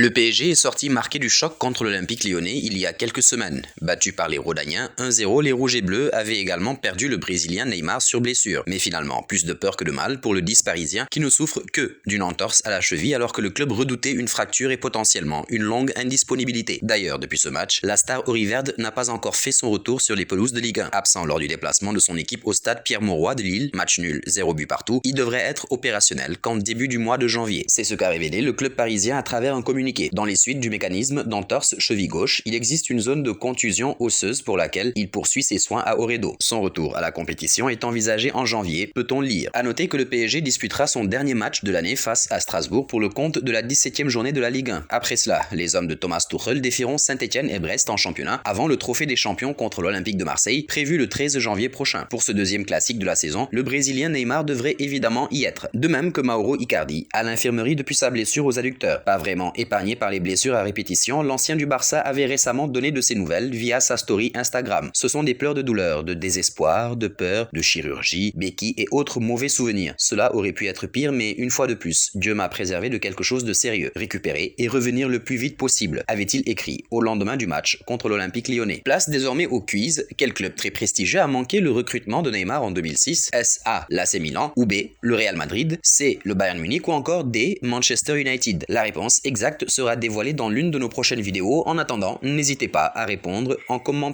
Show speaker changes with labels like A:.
A: Le PSG est sorti marqué du choc contre l'Olympique lyonnais il y a quelques semaines. Battu par les Rhodaniens 1-0, les Rouges et Bleus avaient également perdu le Brésilien Neymar sur blessure. Mais finalement, plus de peur que de mal pour le 10 parisien qui ne souffre que d'une entorse à la cheville alors que le club redoutait une fracture et potentiellement une longue indisponibilité. D'ailleurs, depuis ce match, la star auriverde n'a pas encore fait son retour sur les pelouses de Ligue 1. Absent lors du déplacement de son équipe au stade Pierre-Mauroy de Lille, match nul, 0 but partout, il devrait être opérationnel qu'en début du mois de janvier. C'est ce qu'a révélé le club parisien à travers un communiqué. Dans les suites du mécanisme d'entorse cheville gauche, il existe une zone de contusion osseuse pour laquelle il poursuit ses soins à Oredo. Son retour à la compétition est envisagé en janvier, peut-on lire. A noter que le PSG disputera son dernier match de l'année face à Strasbourg pour le compte de la 17e journée de la Ligue 1. Après cela, les hommes de Thomas Tuchel défieront Saint-Etienne et Brest en championnat avant le trophée des champions contre l'Olympique de Marseille, prévu le 13 janvier prochain. Pour ce deuxième classique de la saison, le Brésilien Neymar devrait évidemment y être. De même que Mauro Icardi, à l'infirmerie depuis sa blessure aux adducteurs. Pas vraiment épargné par les blessures à répétition, l'ancien du Barça avait récemment donné de ses nouvelles via sa story Instagram. Ce sont des pleurs de douleur, de désespoir, de peur, de chirurgie, béquilles et autres mauvais souvenirs. Cela aurait pu être pire, mais une fois de plus, Dieu m'a préservé de quelque chose de sérieux. Récupérer et revenir le plus vite possible, avait-il écrit au lendemain du match contre l'Olympique lyonnais. Place désormais au quiz. Quel club très prestigieux a manqué le recrutement de Neymar en 2006? Est-ce A, l'AC Milan, ou B, le Real Madrid, C, le Bayern Munich ou encore D, Manchester United? La réponse exacte sera dévoilée dans l'une de nos prochaines vidéos. En attendant, n'hésitez pas à répondre en commentaire.